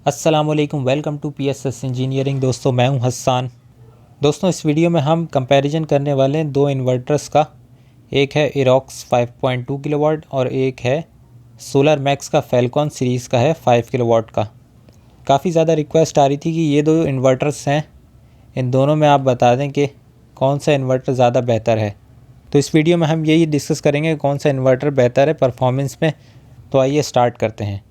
अस्सलामुअलैकुम, welcome to PSS engineering. दोस्तों मैं हूं हस्सान। दोस्तों इस वीडियो में हम कंपैरिजन करने वाले हैं दो इन्वर्टर्स का। एक है इरॉक्स 5.2 किलोवाट और एक है सोलर मैक्स का फैल्कॉन सीरीज़ का है 5 किलोवाट का। काफ़ी ज़्यादा रिक्वेस्ट आ रही थी कि ये दो इन्वर्टर्स हैं, इन दोनों में आप बता दें कि कौन सा इन्वर्टर ज़्यादा बेहतर है। तो इस वीडियो में हम यही डिस्कस करेंगे कौन सा इन्वर्टर बेहतर है परफॉर्मेंस में। तो आइए स्टार्ट करते हैं।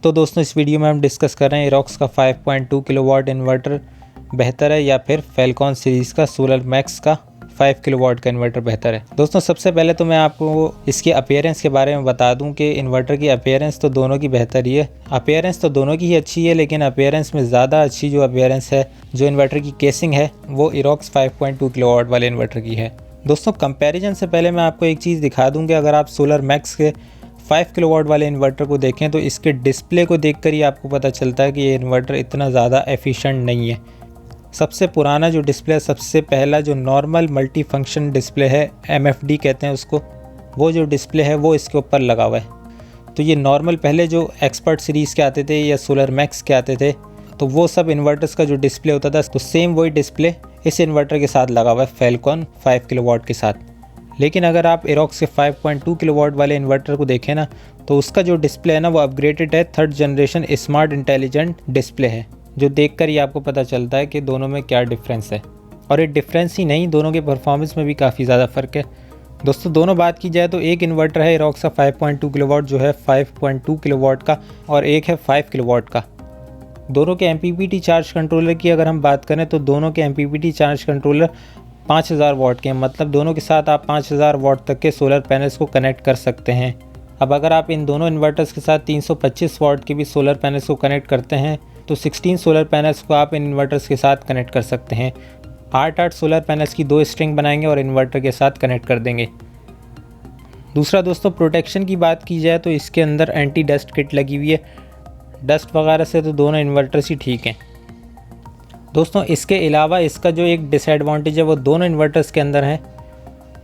तो दोस्तों इस वीडियो में हम डिस्कस कर रहे हैं इरॉक्स का 5.2 किलोवाट इन्वर्टर बेहतर है या फिर फैल्कॉन सीरीज़ का सोलर मैक्स का 5 किलोवाट का इन्वर्टर बेहतर है। दोस्तों सबसे पहले तो मैं आपको इसके अपीयरेंस के बारे में बता दूं कि इन्वर्टर की अपीयरेंस तो दोनों की बेहतर ही है। अपीयरेंस तो दोनों की ही अच्छी है, लेकिन अपीयरेंस में ज़्यादा अच्छी जो अपीयरेंस है, जो इन्वर्टर की केसिंग है, वो इरॉक्स 5.2 किलोवाट वाले इन्वर्टर की है। दोस्तों कंपेरिजन से पहले मैं आपको एक चीज़ दिखा दूँ कि अगर आप सोलर मैक्स के 5 किलोवाट वाले इन्वर्टर को देखें तो इसके डिस्प्ले को देखकर ही आपको पता चलता है कि ये इन्वर्टर इतना ज़्यादा एफिशिएंट नहीं है। सबसे पुराना जो डिस्प्ले है, सबसे पहला जो नॉर्मल मल्टी फंक्शन डिस्प्ले है, MFD कहते हैं उसको, वो जो डिस्प्ले है वो इसके ऊपर लगा हुआ है। तो ये नॉर्मल पहले जो एक्सपर्ट सीरीज़ के आते थे या सोलर मैक्स के आते थे, तो वो सब इन्वर्टर्स का जो डिस्प्ले होता था, तो सेम वही डिस्प्ले इस इन्वर्टर के साथ लगा हुआ है, फैल्कॉन 5 किलोवाट के साथ। लेकिन अगर आप इरॉक्स के 5.2 किलोवाट वाले इन्वर्टर को देखें ना, तो उसका जो डिस्प्ले है ना वो अपग्रेडेड है, 3rd generation smart intelligent display है, जो देखकर ही आपको पता चलता है कि दोनों में क्या डिफरेंस है। और ये डिफरेंस ही नहीं, दोनों के परफॉर्मेंस में भी काफ़ी ज़्यादा फ़र्क है। दोस्तों दोनों बात की जाए तो एक इन्वर्टर है इरॉक्स का 5.2 किलोवाट जो है 5.2 किलोवाट का, और एक है 5 किलोवाट का। दोनों के MPPT चार्ज कंट्रोलर की अगर हम बात करें तो दोनों के MPPT चार्ज कंट्रोलर 5000 वाट के हैं, मतलब दोनों के साथ आप 5000 वाट तक के सोलर पैनल्स को कनेक्ट कर सकते हैं। अब अगर आप इन दोनों इन्वर्टर्स के साथ 325 वाट के भी सोलर पैनल्स को कनेक्ट करते हैं तो 16 सोलर पैनल्स को आप इन इन्वर्टर्स के साथ कनेक्ट कर सकते हैं। 8 सोलर पैनल्स की 2 स्ट्रिंग बनाएंगे और इन्वर्टर के साथ कनेक्ट कर देंगे। दूसरा दोस्तों प्रोटेक्शन की बात की जाए तो इसके अंदर एंटी डस्ट किट लगी हुई है। डस्ट वगैरह से तो दोनों इन्वर्टर्स ही ठीक हैं। दोस्तों इसके अलावा इसका जो एक डिसएडवांटेज है वो दोनों इन्वर्टर्स के अंदर है,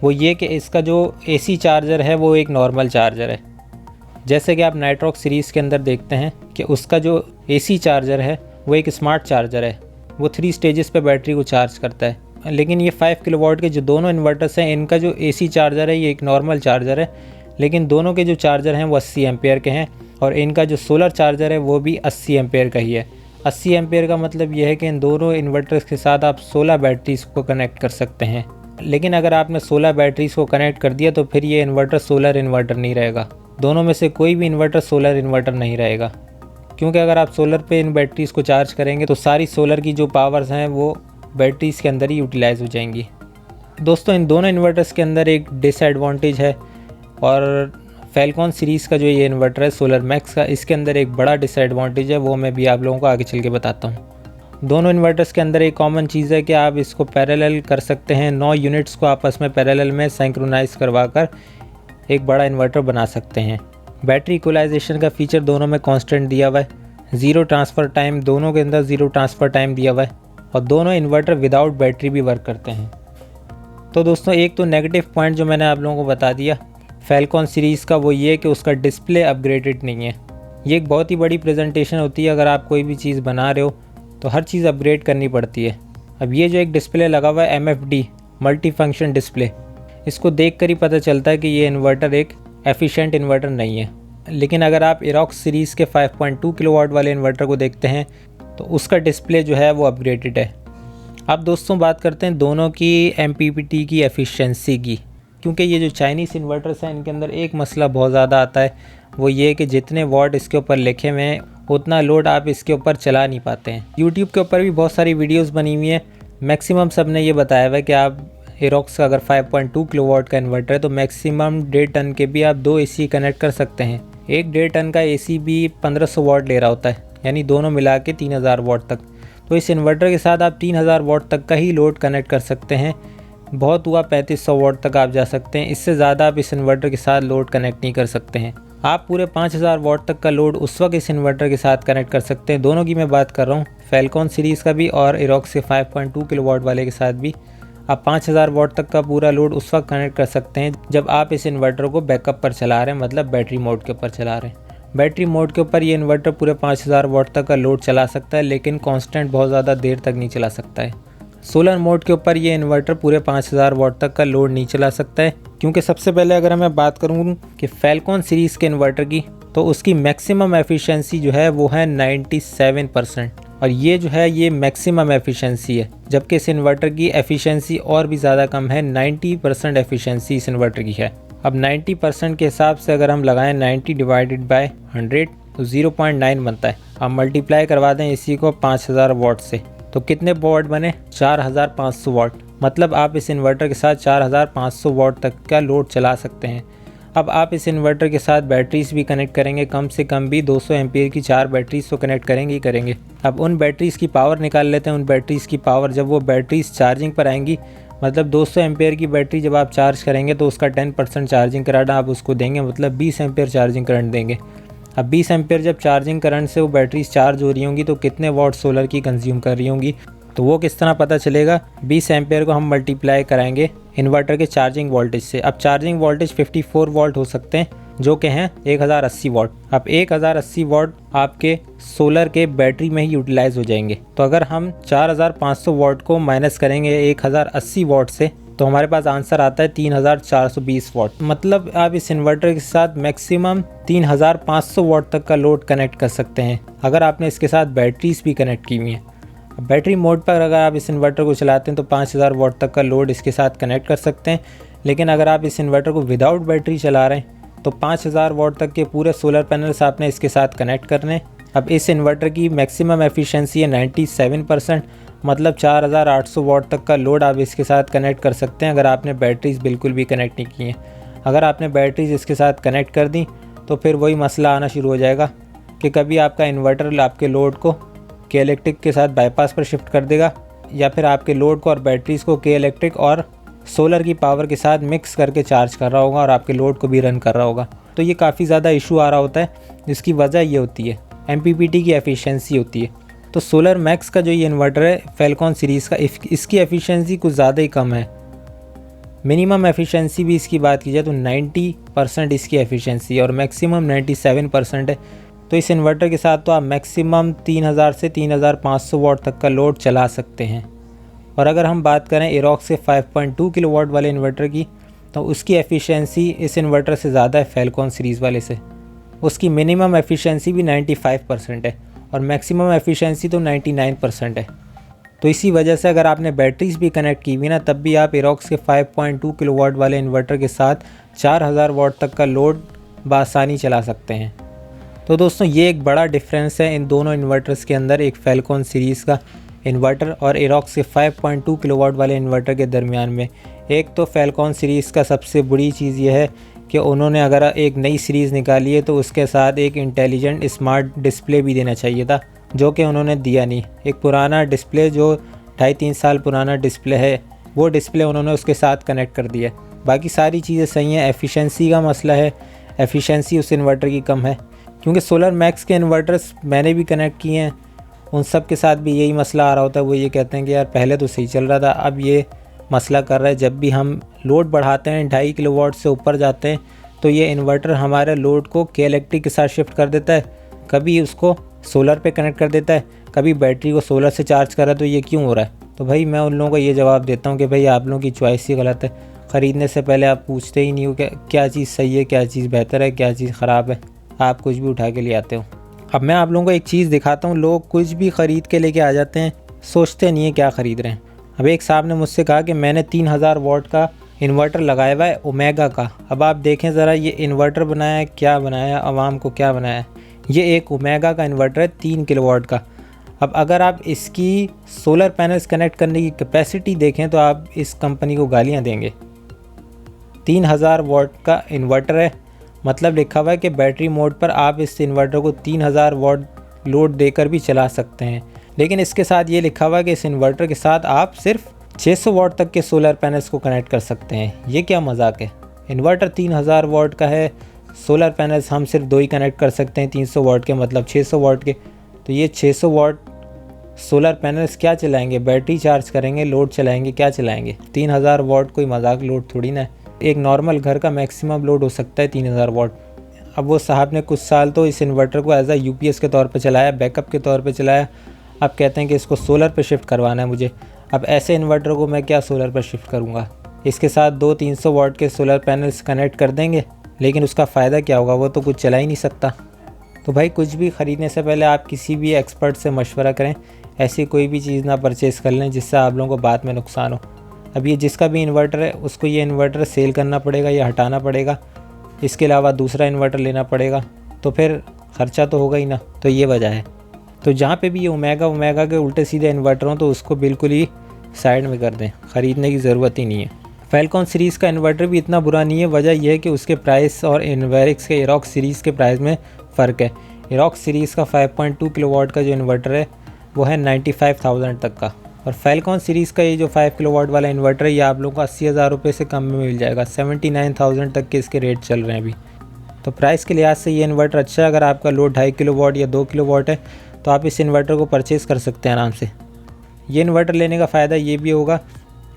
वो ये कि इसका जो AC चार्जर है वो एक नॉर्मल चार्जर है। जैसे कि आप नाइट्रॉक्स सीरीज़ के अंदर देखते हैं कि उसका जो AC चार्जर है वो एक स्मार्ट चार्जर है, वो 3 स्टेजेस पे बैटरी को चार्ज करता है। लेकिन ये 5 किलोवाट के जो दोनों इन्वर्टर्स हैं, इनका जो AC चार्जर है ये एक नॉर्मल चार्जर है, लेकिन दोनों के जो चार्जर हैं वो 80 एम्पेयर के हैं, और इनका जो सोलर चार्जर है वो भी 80 एम्पेयर का ही है। 80 एम्पेयर का मतलब यह है कि इन दोनों इन्वर्टर्स के साथ आप 16 बैटरीज को कनेक्ट कर सकते हैं। लेकिन अगर आपने 16 बैटरीज को कनेक्ट कर दिया तो फिर ये इन्वर्टर सोलर इन्वर्टर नहीं रहेगा। दोनों में से कोई भी इन्वर्टर सोलर इन्वर्टर नहीं रहेगा, क्योंकि अगर आप सोलर पे इन बैटरीज़ को चार्ज करेंगे तो सारी सोलर की जो पावर्स हैं वो बैटरीज़ के अंदर ही यूटिलाइज़ हो जाएंगी। दोस्तों इन दोनों इन्वर्टर्स के अंदर एक डिसएडवांटेज है, और फैल्कॉन सीरीज़ का जो ये इन्वर्टर है सोलर मैक्स का, इसके अंदर एक बड़ा डिसएडवांटेज है, वो मैं भी आप लोगों को आगे चल के बताता हूँ। दोनों इन्वर्टर्स के अंदर एक कॉमन चीज़ है कि आप इसको पैरेलल कर सकते हैं, 9 यूनिट्स को आपस में पैरेलल में सिंक्रोनाइज करवाकर एक बड़ा इन्वर्टर बना सकते हैं। बैटरी इक्वलाइजेशन का फीचर दोनों में कांस्टेंट दिया हुआ है। 0 ट्रांसफ़र टाइम, दोनों के अंदर 0 ट्रांसफ़र टाइम दिया हुआ है, और दोनों इन्वर्टर विदाउट बैटरी भी वर्क करते हैं। तो दोस्तों एक तो नेगेटिव पॉइंट जो मैंने आप लोगों को बता दिया फैल्कॉन सीरीज़ का, वो ये कि उसका डिस्प्ले अपग्रेडेड नहीं है। ये एक बहुत ही बड़ी प्रेजेंटेशन होती है, अगर आप कोई भी चीज़ बना रहे हो तो हर चीज़ अपग्रेड करनी पड़ती है। अब ये जो एक डिस्प्ले लगा हुआ है MFD मल्टी फंक्शन डिस्प्ले, इसको देख कर ही पता चलता है कि ये इन्वर्टर एक एफिशिएंट इन्वर्टर नहीं है। लेकिन अगर आप इरॉक्स सीरीज़ के 5.2 किलोवाट वाले इन्वर्टर को देखते हैं तो उसका डिस्प्ले जो है वो अपग्रेडेड है। अब दोस्तों बात करते हैं दोनों की MPPT की एफिशिएंसी की, क्योंकि ये जो चाइनीज़ इन्वर्टर्स हैं इनके अंदर एक मसला बहुत ज़्यादा आता है, वो ये कि जितने वाट इसके ऊपर लिखे हुए हैं उतना लोड आप इसके ऊपर चला नहीं पाते हैं। यूट्यूब के ऊपर भी बहुत सारी वीडियोस बनी हुई हैं, मैक्सिमम सब ने ये बताया हुआ है कि आप इरॉक्स का अगर 5.2 किलोवाट का इन्वर्टर है तो मैक्सिमम 1.5 टन के भी आप 2 AC कनेक्ट कर सकते हैं। एक 1.5 टन का AC भी 1500 वाट ले रहा होता है, यानी दोनों मिला के 3000 वाट तक। तो इस इन्वर्टर के साथ आप 3000 वाट तक का ही लोड कनेक्ट कर सकते हैं। बहुत हुआ 3500 वाट तक आप जा सकते हैं, इससे ज़्यादा आप इस इन्वर्टर के साथ लोड कनेक्ट नहीं कर सकते हैं। आप पूरे 5000 वाट तक का लोड उस वक्त इस इन्वर्टर के साथ कनेक्ट कर सकते हैं। दोनों की मैं बात कर रहा हूँ, फैल्कॉन सीरीज़ का भी और इरॉक्स के 5.2 किलोवाट वाले के साथ भी आप 5000 वाट तक का पूरा लोड उस वक्त कनेक्ट कर सकते हैं जब आप इस इन्वर्टर को बैकअप पर चला रहे हैं, मतलब बैटरी मोड के ऊपर चला रहे हैं। बैटरी मोड के ऊपर ये इन्वर्टर पूरे 5000 वाट तक का लोड चला सकता है, लेकिन कांस्टेंट बहुत ज़्यादा देर तक नहीं चला सकता है। सोलर मोड के ऊपर ये इन्वर्टर पूरे 5000 वाट तक का लोड नहीं चला सकता है, क्योंकि सबसे पहले अगर मैं बात करूँ कि फैल्कॉन सीरीज़ के इन्वर्टर की, तो उसकी मैक्सिमम एफिशिएंसी जो है वो है 97%, और ये जो है ये मैक्सिमम एफिशिएंसी है, जबकि इस इन्वर्टर की एफिशिएंसी और भी ज़्यादा कम है, 90% एफिशिएंसी इस इन्वर्टर की है। अब 90% के हिसाब से अगर हम लगाएं 90 डिवाइडेड बाय 100 तो 0.9 बनता है। अब मल्टीप्लाई करवा दें इसी को 5000 वाट से, तो कितने वाट बने? 4500 वाट। मतलब आप इस इन्वर्टर के साथ 4500 वाट तक का लोड चला सकते हैं। अब आप इस इन्वर्टर के साथ बैटरीज भी कनेक्ट करेंगे, कम से कम भी 200 एम्पीयर की 4 बैटरीज तो कनेक्ट करेंगे ही करेंगे। अब उन बैटरीज की पावर निकाल लेते हैं। उन बैटरीज की पावर जब वो बैटरीज चार्जिंग पर आएंगी, मतलब 200 एम्पीयर की बैटरी जब आप चार्ज करेंगे तो उसका 10% चार्जिंग करंट आप उसको देंगे, मतलब 20 एम्पीयर चार्जिंग करंट देंगे। अब 20 एम्पीयर जब चार्जिंग करंट से वो बैटरीज चार्ज हो रही होंगी तो कितने वाट सोलर की कंज्यूम कर रही होंगी, तो वो किस तरह पता चलेगा? 20 एम्पीयर को हम मल्टीप्लाई कराएंगे इन्वर्टर के चार्जिंग वोल्टेज से। अब चार्जिंग वोल्टेज 54 वोल्ट हो सकते हैं, जो कि हैं 1080 वाट। अब 1080 वाट आपके सोलर के बैटरी में ही यूटिलाइज हो जाएंगे। तो अगर हम 4500 वाट को माइनस करेंगे 1080 वाट से, तो हमारे पास आंसर आता है 3420 वाट। मतलब आप इस इन्वर्टर के साथ मैक्सिमम 3500 वाट तक का लोड कनेक्ट कर सकते हैं, अगर आपने इसके साथ बैटरीज भी कनेक्ट की हुई हैं। बैटरी मोड पर अगर आप इस इन्वर्टर को चलाते हैं तो 5000 वाट तक का लोड इसके साथ कनेक्ट कर सकते हैं, लेकिन अगर आप इस इन्वर्टर को विदाउट बैटरी चला रहे हैं तो 5000 वाट तक के पूरे सोलर पैनल्स आपने इसके साथ कनेक्ट करने हैं। अब इस इन्वर्टर की मैक्सिमम एफिशिएंसी है 97%, मतलब 4800 वाट तक का लोड आप इसके साथ कनेक्ट कर सकते हैं अगर आपने बैटरीज बिल्कुल भी कनेक्ट नहीं की हैं। अगर आपने बैटरीज इसके साथ कनेक्ट कर दी तो फिर वही मसला आना शुरू हो जाएगा कि कभी आपका इन्वर्टर आपके लोड को के इलेक्ट्रिक के साथ बाईपास पर शिफ्ट कर देगा, या फिर आपके लोड को और बैटरीज को के इलेक्ट्रिक और सोलर की पावर के साथ मिक्स करके चार्ज कर रहा होगा और आपके लोड को भी रन कर रहा होगा। तो ये काफ़ी ज़्यादा इशू आ रहा होता है, जिसकी वजह ये होती है MPPT की एफिशिएंसी होती है। तो सोलर मैक्स का जो ये इन्वर्टर है फैल्कॉन सीरीज़ का, इसकी एफिशिएंसी कुछ ज़्यादा ही कम है। मिनिमम एफिशिएंसी भी इसकी बात की जाए तो 90% इसकी एफिशिएंसी और मैक्सिमम 97% है। तो इस इन्वर्टर के साथ तो आप मैक्सिमम 3000 से 3500 वाट तक का लोड चला सकते हैं। और अगर हम बात करें एरोक्स के 5.2 किलोवाट वाले इन्वर्टर की, तो उसकी एफिशिएंसी इस इन्वर्टर से ज़्यादा है फैल्कॉन सीरीज़ वाले से। उसकी मिनिमम एफिशिएंसी भी 95% है और मैक्सिमम एफिशिएंसी तो 99% है। तो इसी वजह से अगर आपने बैटरीज भी कनेक्ट की हुई ना, तब भी आप एरोक्स के 5.2 किलोवाट वाले इन्वर्टर के साथ 4000 वाट तक का लोड बआसानी चला सकते हैं। तो दोस्तों ये एक बड़ा डिफरेंस है इन दोनों इन्वर्टर्स के अंदर, एक फैल्कॉन सीरीज़ का इन्वर्टर और एरोक्स के 5.2 किलोवाट वाले इन्वर्टर के दरमियान में। एक तो फैल्कॉन सीरीज़ का सबसे बड़ी चीज़ ये है कि उन्होंने अगर एक नई सीरीज़ निकाली है तो उसके साथ एक इंटेलिजेंट स्मार्ट डिस्प्ले भी देना चाहिए था, जो कि उन्होंने दिया नहीं। एक पुराना डिस्प्ले जो 2.5-3 साल पुराना डिस्प्ले है, वो डिस्प्ले उन्होंने उसके साथ कनेक्ट कर दिया। बाकी सारी चीज़ें सही हैं। एफिशिएंसी का मसला है, एफिशिएंसी उस इन्वर्टर की कम है, क्योंकि सोलर मैक्स के इन्वर्टर्स मैंने भी कनेक्ट किए हैं, उन सब के साथ भी यही मसला आ रहा होता है। वो ये कहते हैं कि यार पहले तो सही चल रहा था, अब ये मसला कर रहा है। जब भी हम लोड बढ़ाते हैं 2.5 किलोवाट से ऊपर जाते हैं तो ये इन्वर्टर हमारे लोड को के इलेक्ट्रिक के साथ शिफ्ट कर देता है, कभी उसको सोलर पे कनेक्ट कर देता है, कभी बैटरी को सोलर से चार्ज कर रहा है। तो ये क्यों हो रहा है? तो भाई मैं उन लोगों को ये जवाब देता हूँ कि भाई आप लोगों की चॉइस ही गलत है। ख़रीदने से पहले आप पूछते ही नहीं हो कि क्या चीज़ सही है, क्या चीज़ बेहतर है, क्या चीज़ ख़राब है, आप कुछ भी उठा के ले आते हो। अब मैं आप लोगों को एक चीज़ दिखाता हूँ, लोग कुछ भी ख़रीद के लेके आ जाते हैं, सोचते नहीं है क्या ख़रीद रहे हैं। अब एक साहब ने मुझसे कहा कि मैंने 3000 वाट का इन्वर्टर लगाया हुआ है ओमेगा का। अब आप देखें ज़रा ये इन्वर्टर बनाया है, क्या बनाया है, आवाम को क्या बनाया है। ये एक ओमेगा का इन्वर्टर है 3 किलोवाट का। अब अगर आप इसकी सोलर पैनल्स कनेक्ट करने की कैपेसिटी देखें तो आप इस कंपनी को गालियाँ देंगे। 3000 वाट का इन्वर्टर है, मतलब लिखा हुआ है कि बैटरी मोड पर आप इस इन्वर्टर को 3000 वाट लोड देकर भी चला सकते हैं, लेकिन इसके साथ ये लिखा हुआ है कि इस इन्वर्टर के साथ आप सिर्फ 600 वाट तक के सोलर पैनल्स को कनेक्ट कर सकते हैं। ये क्या मजाक है? इन्वर्टर 3000 वाट का है, सोलर पैनल्स हम सिर्फ 2 ही कनेक्ट कर सकते हैं 300 वाट के, मतलब 600 वाट के। तो ये 600 वाट सोलर पैनल्स क्या चलाएंगे, बैटरी चार्ज करेंगे, लोड चलाएंगे, क्या चलाएंगे। 3000 वाट कोई मजाक लोड थोड़ी ना है। एक नॉर्मल घर का मैक्सिमम लोड हो सकता है 3000 वाट। अब वो साहब ने कुछ साल तो इस इन्वर्टर को एज अ यूपीएस के तौर पे चलाया, बैकअप के तौर पे चलाया। अब कहते हैं कि इसको सोलर पे शिफ्ट करवाना है मुझे। अब ऐसे इन्वर्टर को मैं क्या सोलर पर शिफ्ट करूँगा। इसके साथ 200-300 वाट के सोलर पैनल्स कनेक्ट कर देंगे, लेकिन उसका फ़ायदा क्या होगा, वो तो कुछ चला ही नहीं सकता। तो भाई कुछ भी ख़रीदने से पहले आप किसी भी एक्सपर्ट से मशवरा करें। ऐसी कोई भी चीज़ ना परचेज़ कर लें जिससे आप लोगों को बाद में नुकसान हो। अब ये जिसका भी इन्वर्टर है उसको ये इन्वर्टर सेल करना पड़ेगा या हटाना पड़ेगा, इसके अलावा दूसरा इन्वर्टर लेना पड़ेगा, तो फिर ख़र्चा तो होगा ही ना। तो ये वजह है। तो जहाँ पे भी ये ओमेगा के उल्टे सीधे इन्वर्टर हों तो उसको बिल्कुल ही साइड में कर दें, ख़रीदने की ज़रूरत ही नहीं है। फैलकॉन सीरीज़ का इन्वर्टर भी इतना बुरा नहीं है। वजह यह है कि उसके प्राइस और इन्वेरिक्स के इरॉक्स सीरीज़ के प्राइस में फ़र्क है। इरॉक्स सीरीज़ का 5.2 किलोवाट का जो इन्वर्टर है वो है 95,000 तक का, और फैलकॉन सीरीज़ का ये जो 5 किलोवाट वाला इन्वर्टर है ये आप लोगों को 80,000 रुपये से कम में मिल जाएगा। 79,000 तक के इसके रेट चल रहे हैं अभी। तो प्राइस के लिहाज से ये इन्वर्टर अच्छा है। अगर आपका लोड 2.5 किलोवाट या 2 किलोवाट है तो आप इस इन्वर्टर को परचेज़ कर सकते हैं आराम से। ये इन्वर्टर लेने का फ़ायदा ये भी होगा,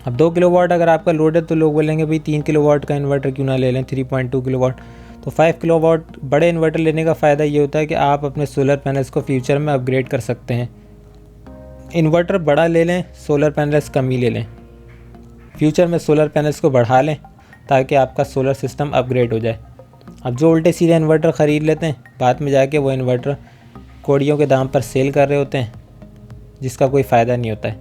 अब 2 किलोवाट अगर आपका लोड है तो लोग बोलेंगे भाई 3 किलोवाट का इन्वर्टर क्यों ना ले लें, 3.2 किलोवाट। तो 5 किलोवाट बड़े इन्वर्टर लेने का फ़ायदा ये होता है कि आप अपने सोलर पैनल्स को फ्यूचर में अपग्रेड कर सकते हैं। इन्वर्टर बड़ा ले लें, सोलर पैनल्स कम ही ले लें। फ्यूचर में सोलर पैनल्स को बढ़ा लें ताकि आपका सोलर सिस्टम अपग्रेड हो जाए। अब जो उल्टे सीधे इन्वर्टर ख़रीद लेते हैं, बाद में जाके वो इन्वर्टर कोड़ियों के दाम पर सेल कर रहे होते हैं, जिसका कोई फ़ायदा नहीं होता है।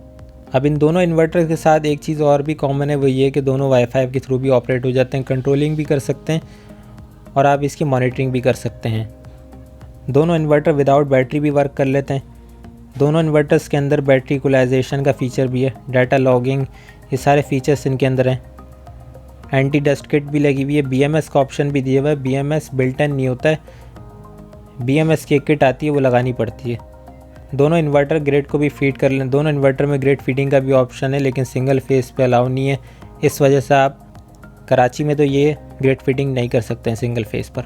अब इन दोनों इन्वर्टर के साथ एक चीज़ और भी कॉमन है, वो ये कि दोनों वाईफाई के थ्रू भी ऑपरेट हो जाते हैं, कंट्रोलिंग भी कर सकते हैं और आप इसकी मॉनिटरिंग भी कर सकते हैं। दोनों इन्वर्टर विदाउट बैटरी भी वर्क कर लेते हैं। दोनों इन्वर्टर्स के अंदर बैटरी इक्वलाइजेशन का फ़ीचर भी है, डाटा लॉगिंग, ये सारे फीचर्स इनके अंदर हैं। एंटी डस्ट किट भी लगी हुई है, BMS का ऑप्शन भी दिया हुआ है। BMS बिल्ट इन नहीं होता है, BMS की एक किट आती है वो लगानी पड़ती है। दोनों इन्वर्टर ग्रिड को भी फीड कर लें। दोनों इन्वर्टर में ग्रिड फीडिंग का भी ऑप्शन है, लेकिन सिंगल फेस पे अलाउ नहीं है। इस वजह से आप कराची में तो ये ग्रिड फीडिंग नहीं कर सकते हैं सिंगल फेस पर।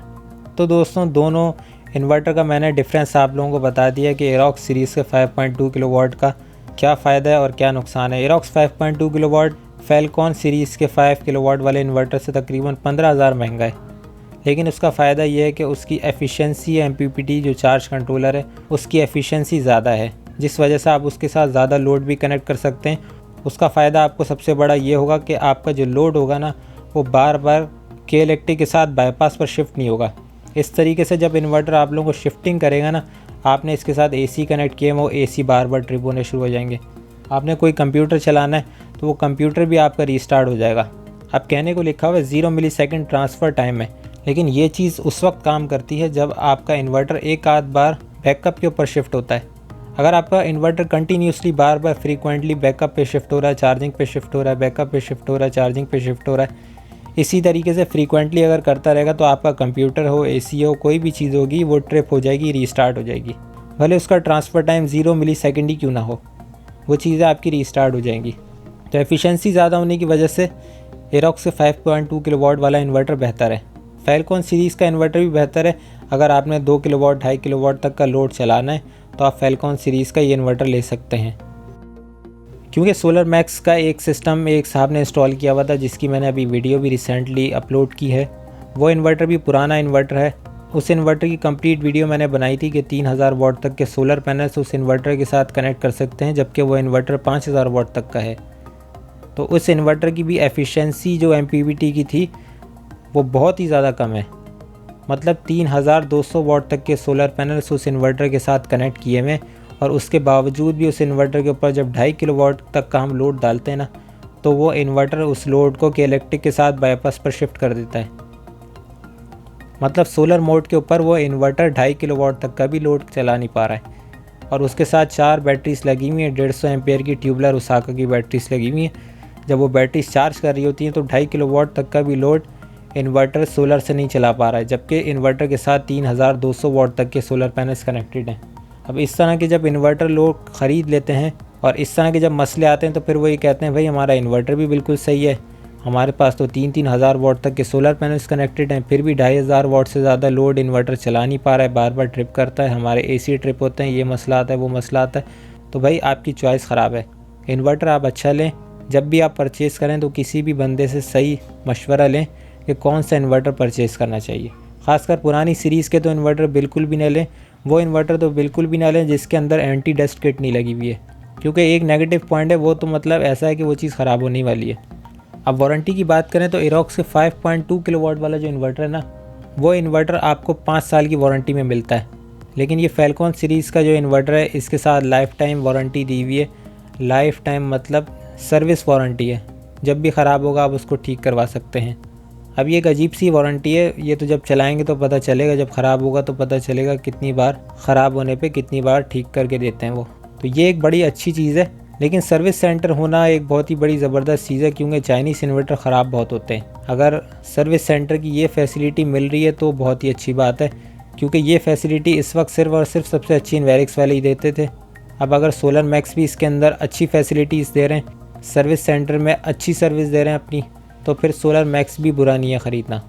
तो दोस्तों दोनों इन्वर्टर का मैंने डिफरेंस आप लोगों को बता दिया कि इरॉक्स सीरीज़ के 5.2 किलोवाट का क्या फ़ायदा है और क्या नुकसान है। इरॉक्स 5.2 किलोवाट फैलकॉन सीरीज़ के 5 किलोवाट वाले इन्वर्टर से तकरीबन 15,000 महंगा है, लेकिन उसका फ़ायदा ये है कि उसकी एफिशिएंसी MPPT जो चार्ज कंट्रोलर है उसकी एफिशिएंसी ज़्यादा है, जिस वजह से आप उसके साथ ज़्यादा लोड भी कनेक्ट कर सकते हैं। उसका फ़ायदा आपको सबसे बड़ा ये होगा कि आपका जो लोड होगा ना वो बार बार के इलेक्ट्रिक के साथ बाईपास पर शिफ्ट नहीं होगा। इस तरीके से जब इन्वर्टर आप लोगों को शिफ्टिंग करेगा ना, आपने इसके साथ AC कनेक्ट किए, वो AC बार बार ट्रिप होने शुरू हो जाएंगे। आपने कोई कंप्यूटर चलाना है तो वो कंप्यूटर भी आपका रीस्टार्ट हो जाएगा। अब कहने को लिखा हुआ है 0 मिलीसेकंड ट्रांसफ़र टाइम है, लेकिन ये चीज़ उस वक्त काम करती है जब आपका इन्वर्टर एक आध बार बैकअप के ऊपर शिफ्ट होता है। अगर आपका इन्वर्टर कंटिन्यूसली बार बार फ्रीक्वेंटली बैकअप पे शिफ्ट हो रहा है, चार्जिंग पे शिफ्ट हो रहा है, बैकअप पे शिफ्ट हो रहा है, चार्जिंग पे शिफ्ट हो रहा है, इसी तरीके से फ्रीक्वेंटली अगर करता रहेगा तो आपका कंप्यूटर हो, AC हो, कोई भी चीज़ होगी वो ट्रिप हो जाएगी, रीस्टार्ट हो जाएगी। भले उसका ट्रांसफ़र टाइम 0 मिलीसेकंड ही क्यों ना हो, वो चीज़ें आपकी रीस्टार्ट हो जाएंगी। तो एफिशिएंसी ज़्यादा होने की वजह से इरॉक्स से 5.2 किलोवाट वाला इन्वर्टर बेहतर है। फैलकॉन सीरीज़ का इन्वर्टर भी बेहतर है। अगर आपने 2 किलोवाट 2.5 किलोवाट तक का लोड चलाना है तो आप फैलकॉन सीरीज़ का ये इन्वर्टर ले सकते हैं। क्योंकि सोलर मैक्स का एक सिस्टम एक साहब ने इंस्टॉल किया हुआ था, जिसकी मैंने अभी वीडियो भी रिसेंटली अपलोड की है। वो इन्वर्टर भी पुराना इन्वर्टर है। उस इन्वर्टर की कंप्लीट वीडियो मैंने बनाई थी कि 3000 वाट तक के सोलर पैनल्स उस इन्वर्टर के साथ कनेक्ट कर सकते हैं, जबकि वो इन्वर्टर 5000 वाट तक का है। तो उस इन्वर्टर की भी एफिशिएंसी जो MPPT की थी वो बहुत ही ज़्यादा कम है। मतलब 3200 वाट तक के सोलर पैनल्स उस इन्वर्टर के साथ कनेक्ट किए हुए, और उसके बावजूद भी उस इन्वर्टर के ऊपर जब 2.5 किलोवाट तक का हम लोड डालते हैं ना, तो वो इन्वर्टर उस लोड को के इलेक्ट्रिक के साथ बाईपास पर शिफ्ट कर देता है। मतलब सोलर मोड के ऊपर वो इन्वर्टर 2.5 किलोवाट तक का भी लोड चला नहीं पा रहा है। और उसके साथ 4 बैटरीज लगी हुई हैं, 150 एम्पेयर की ट्यूबलर उसाका की बैटरीज लगी हुई हैं। जब वो बैटरीज चार्ज कर रही होती हैं तो 2.5 किलोवाट तक का भी लोड इन्वर्टर सोलर से नहीं चला पा रहा है, जबकि इन्वर्टर के साथ 3200 वाट तक के सोलर पैनल्स कनेक्टेड हैं। अब इस तरह के जब इन्वर्टर लोग ख़रीद लेते हैं और इस तरह के जब मसले आते हैं तो फिर वो ये कहते हैं भाई हमारा इन्वर्टर भी बिल्कुल सही है, हमारे पास तो 3,000 वाट तक के सोलर पैनल्स कनेक्टेड हैं, फिर भी 2500 वाट से ज़्यादा लोड इन्वर्टर चला नहीं पा रहा है, बार बार ट्रिप करता है, हमारे AC ट्रिप होते हैं, ये मसला आता है, वो मसला आता है। तो भाई आपकी चॉइस ख़राब है। इन्वर्टर आप अच्छा लें, जब भी आप परचेज़ करें तो किसी भी बंदे से सही मशवरा लें कि कौन सा इन्वर्टर परचेज़ करना चाहिए। ख़ासकर पुरानी सीरीज़ के तो इन्वर्टर बिल्कुल भी ना लें, वो इन्वर्टर तो बिल्कुल भी ना लें जिसके अंदर एंटी डस्ट किट नहीं लगी हुई है, क्योंकि एक नेगेटिव पॉइंट है वो तो मतलब ऐसा है कि वो चीज़ ख़राब होने वाली है। अब वारंटी की बात करें तो इरोक्स के 5.2 किलोवाट वाला जो इन्वर्टर है ना, वो इन्वर्टर आपको 5 साल की वारंटी में मिलता है। लेकिन ये फैल्कॉन सीरीज़ का जो इन्वर्टर है इसके साथ लाइफ टाइम वारंटी दी हुई है। लाइफ टाइम मतलब सर्विस वारंटी है, जब भी ख़राब होगा आप उसको ठीक करवा सकते हैं। अब ये एक अजीब सी वारंटी है, ये तो जब चलाएंगे तो पता चलेगा, जब ख़राब होगा तो पता चलेगा कितनी बार ख़राब होने पे कितनी बार ठीक करके देते हैं वो। तो ये एक बड़ी अच्छी चीज़ है। लेकिन सर्विस सेंटर होना एक बहुत ही बड़ी ज़बरदस्त चीज़ है, क्योंकि चाइनीज़ इन्वर्टर ख़राब बहुत होते हैं। अगर सर्विस सेंटर की ये फैसिलिटी मिल रही है तो बहुत ही अच्छी बात है, क्योंकि ये फैसिलिटी इस वक्त सिर्फ और सिर्फ सबसे अच्छी इन्वेरिक्स वाले ही देते थे। अब अगर सोलर मैक्स भी इसके अंदर अच्छी फैसिलिटीज़ दे रहे हैं, सर्विस सेंटर में अच्छी सर्विस दे रहे हैं अपनी, तो फिर सोलर मैक्स भी बुरा नहीं है ख़रीदना।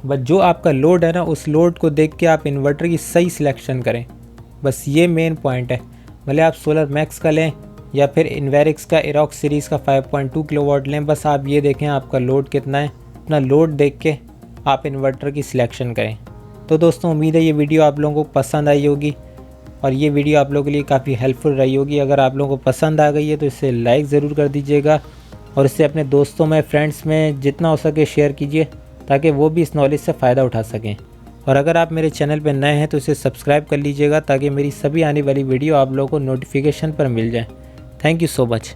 बस जो आपका लोड है ना, उस लोड को देख के आप इन्वर्टर की सही सिलेक्शन करें, बस ये मेन पॉइंट है। भले आप सोलर मैक्स का लें या फिर इन्वेरिक्स का इरोक्स सीरीज़ का 5.2 किलोवाट लें, बस आप ये देखें आपका लोड कितना है, अपना लोड देख के आप इन्वर्टर की सिलेक्शन करें। तो दोस्तों उम्मीद है ये वीडियो आप लोगों को पसंद आई होगी और ये वीडियो आप लोगों के लिए काफ़ी हेल्पफुल रही होगी। अगर आप लोगों को पसंद आ गई है तो इसे लाइक ज़रूर कर दीजिएगा और इसे अपने दोस्तों में, फ्रेंड्स में जितना हो सके शेयर कीजिए, ताकि वो भी इस नॉलेज से फ़ायदा उठा सकें। और अगर आप मेरे चैनल पर नए हैं तो इसे सब्सक्राइब कर लीजिएगा, ताकि मेरी सभी आने वाली वीडियो आप लोगों को नोटिफिकेशन पर मिल जाए। Thank you so much.